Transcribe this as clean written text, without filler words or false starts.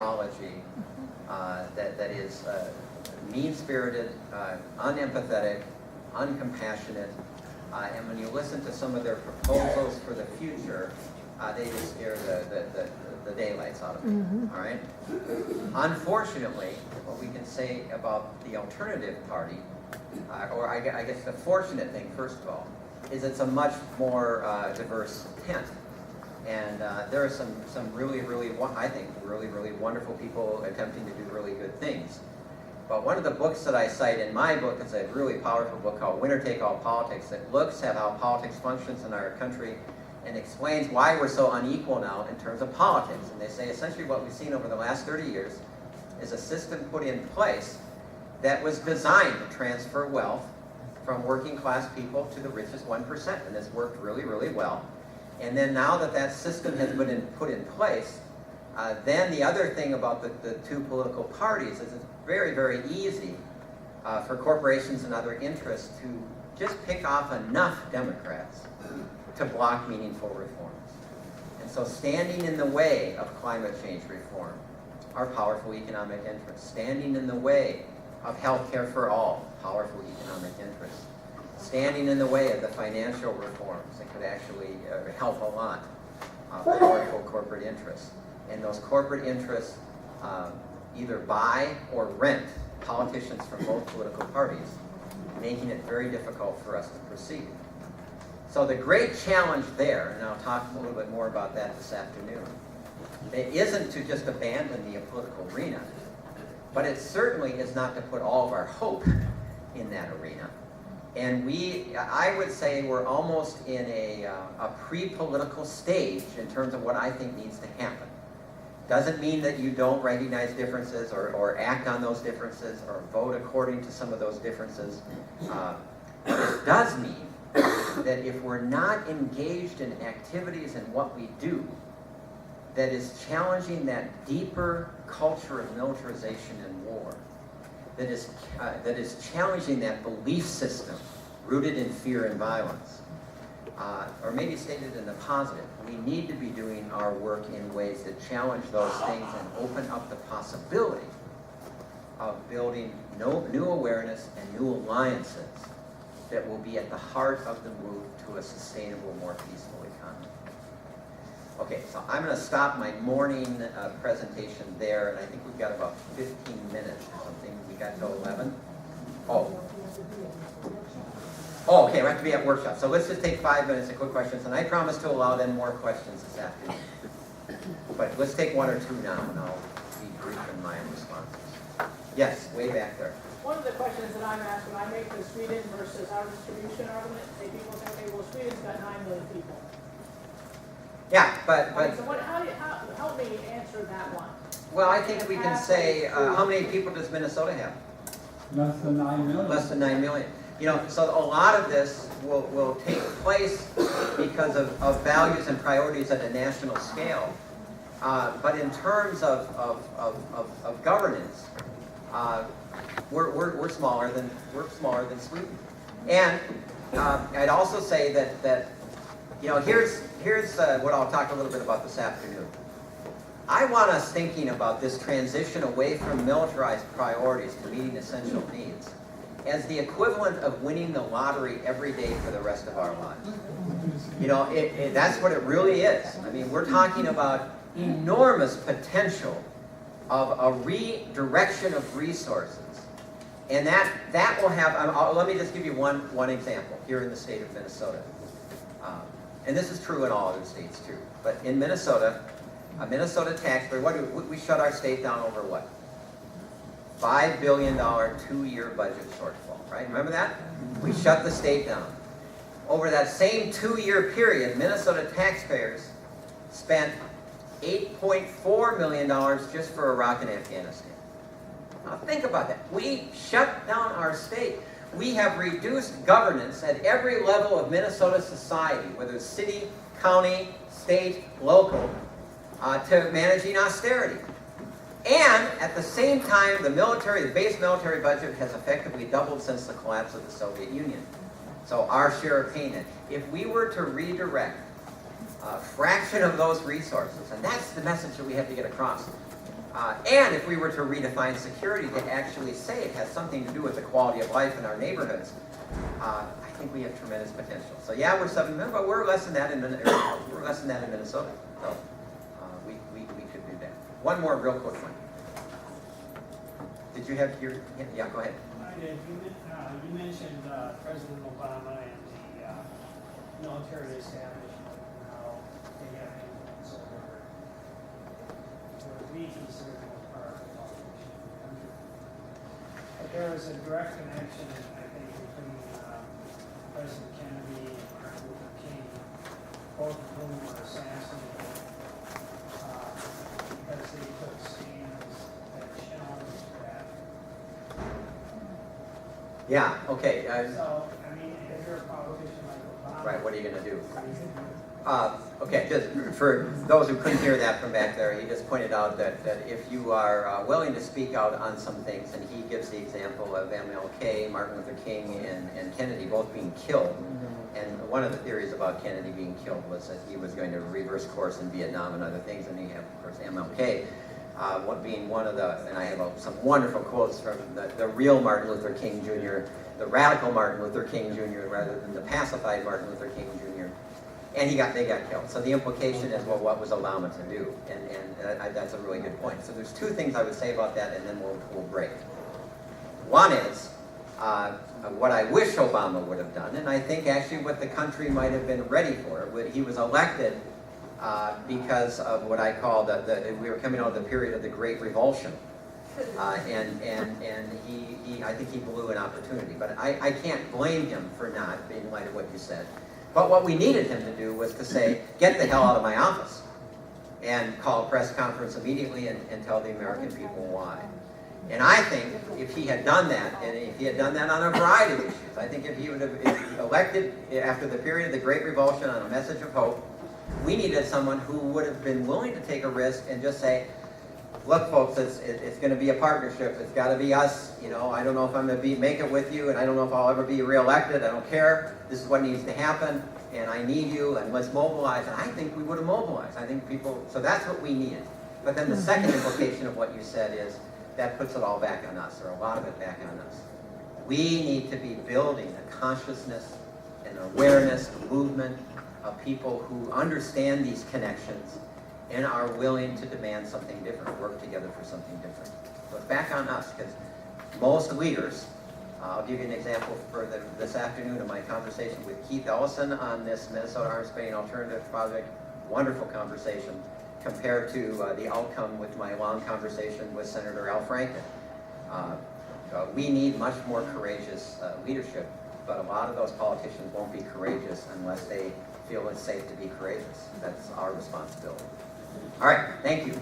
technology that is mean-spirited, unempathetic, uncompassionate, and when you listen to some of their proposals for the future, they just scare the daylights out of it. All right. Unfortunately, what we can say about the alternative party, or I guess the fortunate thing, first of all, is it's a much more diverse tent. And there are some really, I think, really wonderful people attempting to do really good things. But one of the books that I cite in my book is a really powerful book called Winner Take All Politics that looks at how politics functions in our country and explains why we're so unequal now in terms of politics. And they say essentially what we've seen over the last 30 years is a system put in place that was designed to transfer wealth from working class people to the richest 1%. And it's worked really well. And then now that that system has been put in place, then the other thing about the two political parties is it's very easy for corporations and other interests to just pick off enough Democrats to block meaningful reforms. And so standing in the way of climate change reform are powerful economic interests. Standing in the way of health care for all, powerful economic interests. Standing in the way of the financial reforms that could actually help a lot, powerful corporate interests. And those corporate interests either buy or rent politicians from both political parties, making it very difficult for us to proceed. So the great challenge there, and I'll talk a little bit more about that this afternoon, it isn't to just abandon the political arena, but it certainly is not to put all of our hope in that arena. And I would say we're almost in a pre-political stage in terms of what I think needs to happen. Doesn't mean that you don't recognize differences or act on those differences or vote according to some of those differences. But it does mean that if we're not engaged in activities in what we do that is challenging that deeper culture of militarization and war, that is challenging that belief system rooted in fear and violence. Or maybe stated in the positive, we need to be doing our work in ways that challenge those things and open up the possibility of building new awareness and new alliances that will be at the heart of the move to a sustainable, more peaceful economy. Okay, so I'm going to stop my morning presentation there, and I think we've got about 15 minutes or something. We got till 11? Oh, okay, we have to be at workshop. So let's just take 5 minutes of quick questions, and I promise to allow them more questions this afternoon. But let's take 1 or 2 now, and I'll be brief in my responses. Yes, way back there. One of the questions that I'm asked when I make the Sweden versus our distribution argument, people say, okay, well, Sweden's got 9 million people. Yeah, but So help me answer that one. Well, I think we can say, how many people does Minnesota have? Less than 9 million. Less than 9 million. You know, so a lot of this will take place because of values and priorities at a national scale. But in terms of governance, we're smaller than Sweden. And I'd also say that you know, here's what I'll talk a little bit about this afternoon. I want us thinking about this transition away from militarized priorities to meeting essential needs as the equivalent of winning the lottery every day for the rest of our lives. You know, that's what it really is. I mean, we're talking about enormous potential of a redirection of resources. And that will have, let me just give you one example here in the state of Minnesota. And this is true in all other states too. But in Minnesota, a Minnesota taxpayer, we shut our state down over what? $5 billion 2-year budget shortfall, right? Remember that? We shut the state down. Over that same 2-year period, Minnesota taxpayers spent $8.4 million just for Iraq and Afghanistan. Now think about that. We shut down our state. We have reduced governance at every level of Minnesota society, whether it's city, county, state, local, to managing austerity. And at the same time, the base military budget has effectively doubled since the collapse of the Soviet Union. So our share of payment. If we were to redirect a fraction of those resources, and that's the message that we have to get across, And if we were to redefine security to actually say it has something to do with the quality of life in our neighborhoods, I think we have tremendous potential. So yeah, we're 7 million, but we're less than that in Minnesota. So we could do that. One more real quick one. Did you have your, yeah, go ahead. I did. You mentioned President Obama and the military establishment and how they have influence over what we consider the most powerful politician in the country. But there is a direct connection, I think, between President Kennedy and Martin Luther King, both of whom were assassinated because they took stands that challenged that. Yeah, okay. So, I mean, if you're a politician like Obama. Right, what are you going to do? what do you do? Okay, just for those who couldn't hear that from back there, he just pointed out that if you are willing to speak out on some things, and he gives the example of MLK, Martin Luther King, and Kennedy both being killed. And one of the theories about Kennedy being killed was that he was going to reverse course in Vietnam and other things, and he had, of course, MLK. Being one of the, and I have some wonderful quotes from the real Martin Luther King Jr., the radical Martin Luther King Jr., rather than the pacified Martin Luther King Jr., and they got killed. So the implication is, well, what was Obama to do? And that's a really good point. So there's two things I would say about that, and then we'll break. One is what I wish Obama would have done, and I think actually what the country might have been ready for. He was elected because of what I call we were coming out of the period of the Great Revulsion. And I think he blew an opportunity. But I can't blame him for not, in light of what you said. But what we needed him to do was to say, get the hell out of my office, and call a press conference immediately and tell the American people why. And I think if he had done that, and if he had done that on a variety of issues, I think if he would have elected after the period of the Great Revulsion on a message of hope, we needed someone who would have been willing to take a risk and just say, look, folks, it's going to be a partnership. It's got to be us. You know, I don't know if I'm going to make it with you, and I don't know if I'll ever be reelected. I don't care. This is what needs to happen, and I need you, and let's mobilize. And I think we would have mobilized. I think people, so that's what we needed. But then the second implication of what you said is that puts it all back on us, or a lot of it back on us. We need to be building a consciousness, an awareness, a movement of people who understand these connections and are willing to demand something different, work together for something different. So it's back on us, because most leaders, I'll give you an example for this afternoon of my conversation with Keith Ellison on this Minnesota Arms Spending Alternative Project. Wonderful conversation compared to the outcome with my long conversation with Senator Al Franken. We need much more courageous leadership, but a lot of those politicians won't be courageous unless they feel it's safe to be courageous. That's our responsibility. All right, thank you.